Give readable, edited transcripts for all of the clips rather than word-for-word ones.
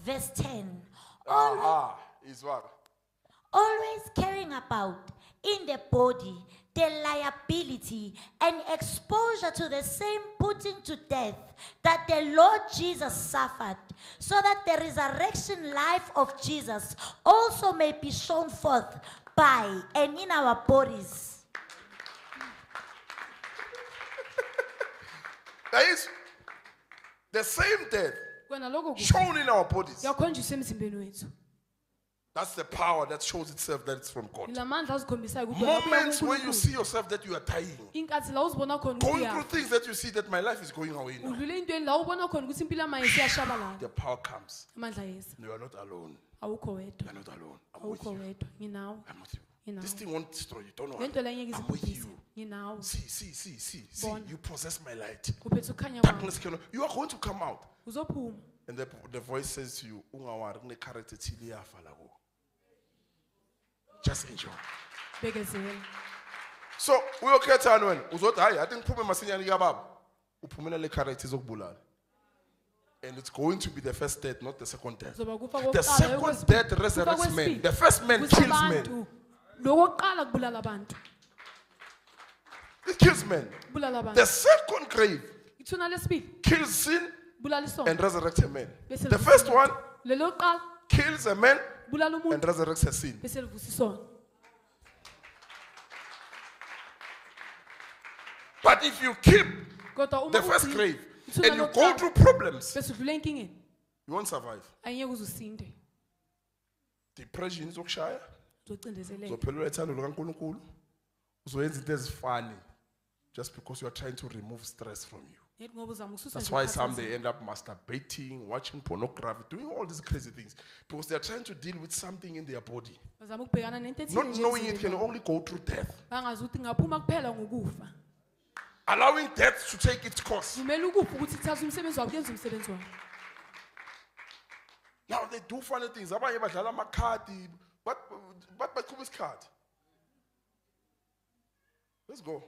verse 10. Is what? Always carrying about in the body the liability and exposure to the same putting to death that the Lord Jesus suffered, so that the resurrection life of Jesus also may be shown forth by and in our bodies. There is the same death shown in our bodies. That's the power that shows itself that it's from God. Moments when you see yourself that you are dying, going through things that you see that my life is going away now, the power comes. You are not alone. You are not alone. I'm with you. I'm with you. This thing won't destroy you. Don't worry. I'm with you. See. You possess my light. Darkness cannot. You are going to come out. And the voice says to you, just enjoy. So we okay when I think and it's going to be the first death, not the second death. The second death resurrects men. The first man kills men. It kills men. The second grave kills sin and resurrects a man. The first one kills a man and resurrects a sin. But if you keep the first grave and you go through problems, you won't survive. Depression is okshaya. It's funny just because you are trying to remove stress from you. That's why some they end up masturbating, watching pornography, doing all these crazy things because they are trying to deal with something in their body. Not knowing it can only go through death. Allowing death to take its course. Now they do funny things. But card. Let's go.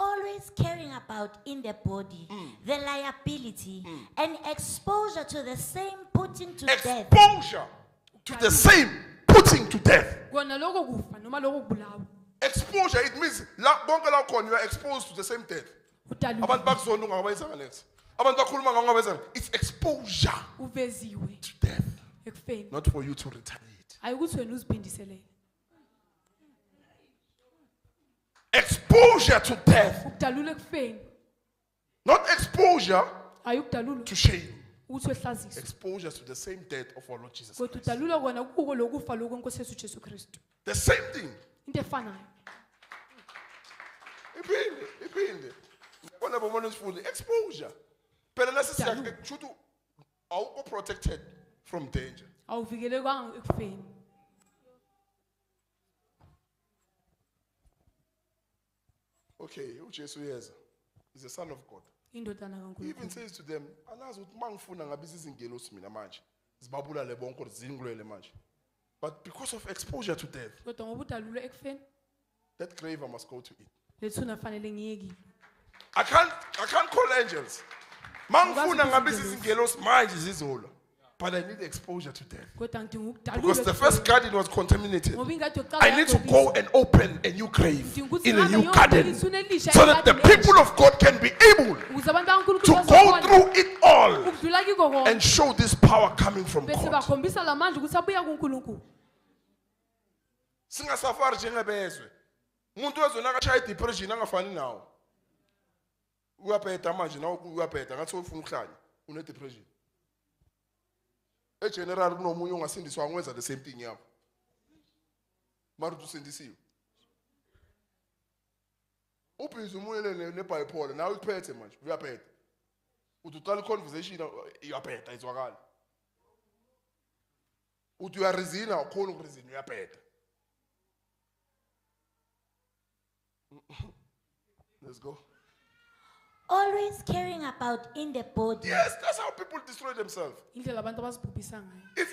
Always carrying about in the body the liability and exposure to the same putting to death. Exposure to the same putting to death. Exposure, it means you are exposed to the same death. It's exposure to death. Not for you to retaliate. Exposure to death. Not exposure to shame. Exposure to the same death of our Lord Jesus Christ. The same thing. Exposure. But unless you protected from danger. Okay, Jesus is the Son of God. He even says to them, but because of exposure to death, that grave I must go to it. I can't call angels. But I need exposure to death. Because the first garden was contaminated. I need to go and open a new grave in a new garden so that the people of God can be able to go through it all and show this power coming from God. Singasafari njengebezwe. Umuntu wezona akashaya depression angafani nawo. Uyaphetha manje nawo uyaphetha ngathi ufuna ukuhlanya une depression. A general kunomunye ongasindiswa angwenza the same thing yakho. Mara usindisiwe. Ubhizi umunye nebipolar nawe uphethe manje uyaphetha. Uthi uqala conversation uyaphetha izwakala. Uthi uyarizina ukhona ukurizina uyaphetha. Let's go. Always caring about in the body. Yes, that's how people destroy themselves. If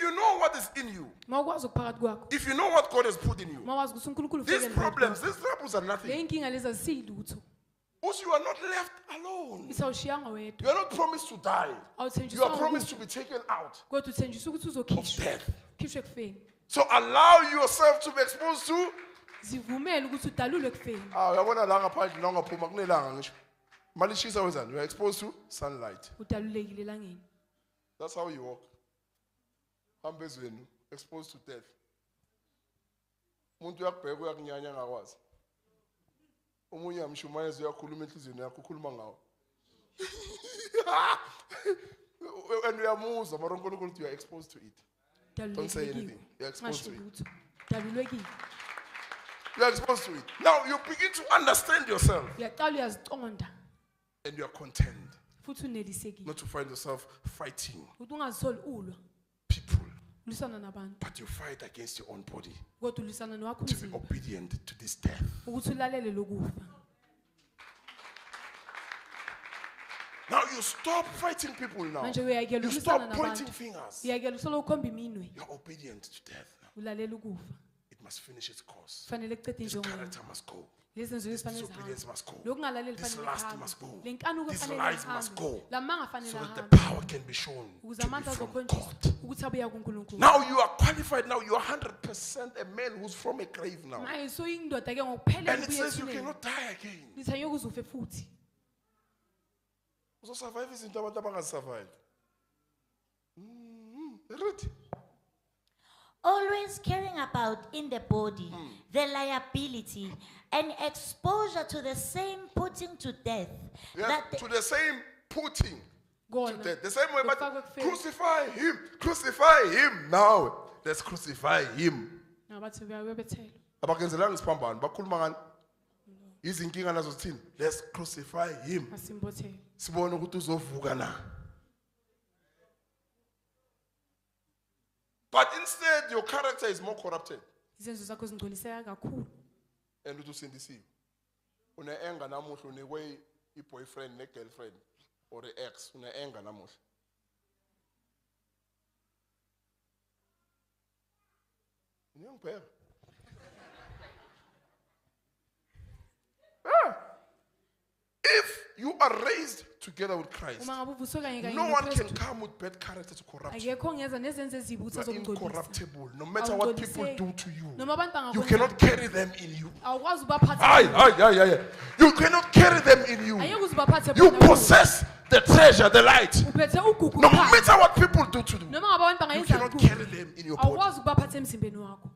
you know what is in you, if you know what God has put in you, these problems, these troubles are nothing. Because you are not left alone. isawushiyanga wedwa You are not promised to die. You are awuthenjiswanga promised to ukufa be taken out kodwa uthenjiswa ukuthi of uzokhishwa death. khishwe ekufeni So allow yourself to be exposed to. zivumele ukuthi udalulwe ekufeni Uyabona la ngaphandle la ungaphuma kunelanga ngisho. Malishisa wenzani? You are exposed to sunlight. udalulekile elangeni That's how you walk. Hambe ezweni, exposed to death. Umuntu uyakubheka uyakunyanya ngakwazi. Omunye amshumayeza uyakhuluma enhlizweni yakho ukhuluma ngawo. And uyamuzwa mara uNkulunkulu uthi you are exposed to it. Don't say anything. You're exposed to it. udalulekile You're exposed to it. Now you begin to understand yourself uyaqala uyaziqonda and you are content futhi unelisekile not to find yourself fighting ukuthi ungazitholi ulwa people, ulisana nabantu but you fight against your own body kodwa ulisana nowakho to be umzimba obedient to this death. ukuthi ulalele lokufa Now you stop fighting people now. manje uyayekela You ulisana stop pointing nabantu fingers. uyayekela usolo ukhomba iminwe You're obedient to death now. ulalela ukufa It must finish its course. kufanele kucede This injongo character must go. lezi zinto This ezifanele disobedience zihambe must go. lokungalaleli This kufanele lust lihambe must go. le nkanuko These kufanele lies must lihambe go. lamanga afanele So that ahambe the power can be shown ukuze to be amandla from azokhonjiswa God. ukuthi abuya kuNkulunkulu Now you are qualified. Now you are 100% a man who's from a grave now. manje soyindoda ke ngokuphelele And it ubuye says you ethuneni cannot die again. lithanywe kuzufe futhi Uzosurvive izinto abantu abangazisurvive. Read. Always carrying about in the body the liability and exposure to the same putting to death. Yes, That the- to the same putting to Kona. death. The same way, but Kufakwe kufeni. crucify him. Crucify him now. Let's crucify him. nabathi uyabethela Abakenzelanga isiphambano bakhuluma ngani? Izinkinga nazo zithini? Let's crucify him. asimbothele Sibone ukuthi uzovuka na. But instead your character is more corrupted. izenzo zakho zingcoliseka kakhulu And uthi usindisiwe. Une-anger namuhla unikwe i-boyfriend ne-girlfriend or i-ex. Une-anger namuhla. Ngiyangibheka. If you are raised together with Christ, uma ngabe uvuswe kanye kanye no one can noKristu, come with bad character to corrupt you. akekho ongeza nezenzo ezibi ukuthi You are azokugcolisa incorruptible. No matter what people do to you, noma abantu you bangakwenza cannot carry them in you. awukwazi ubaphatha Aye. You cannot carry them in you. ayeke uze ubaphathe You bona. possess the treasure, the light. uphethe ugugu No phansi. matter what people do to you, noma ngabe abantu you bangayenza cannot kakhulu, carry them in your body. awukwazi ukubaphatha emzimbeni wakho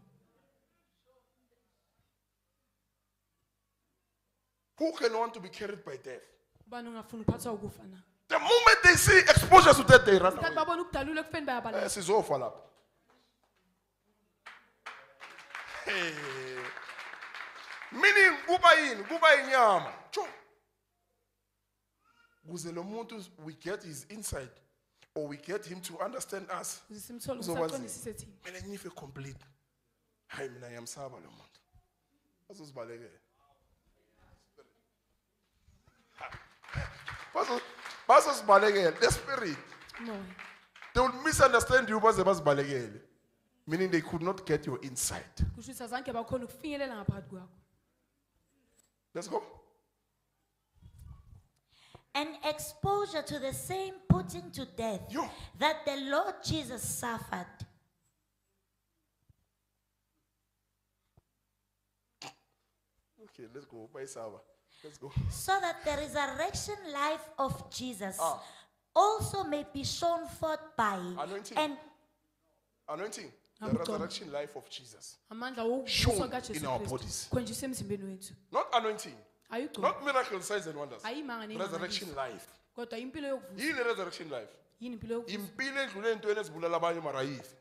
Who can want to be carried by death? ubani ungafuna ukuphathwa ukufa na The moment they see exposure to death, they run kanti away. babona ukudalula ekufeni bayabaleka Sizofa lapha. Hey. Meaning kuba yini? Kuba inyama. Cho. Kuze lo muntu we get his insight or we get him to understand us. ukuze simthole Uzokwazi. usaqondisise thina Mina ngife complete. Hayi mina ngiyamsaba lo muntu. Azozibalekela. Bazozibalekela. The spirit. moya They will misunderstand you baze bazibalekele. Meaning they could not get your insight. kusho ukuthi azange bakhona ukufinyelela ngaphakathi kwakho Let's go. and exposure to the same putting to death Yo. that the Lord Jesus suffered. Okay, let's go. Bye, Saba. Let's go. So that the resurrection life of Jesus Ah. also may be shown forth by Anointing. and Anointing. The Amen. resurrection life of Jesus. amandla Shown wokuvuswa kajesu in our kristu bodies. khonjiswa emzimbeni wethu Not anointing. ayigcona Not miracle signs and wonders. ayimanga Resurrection nemangaliso life. kodwa impilo yokuvusa Yini resurrection life? yini impilo yokuvusa Impilo edlule entweni ezibulala abanye mara yifi.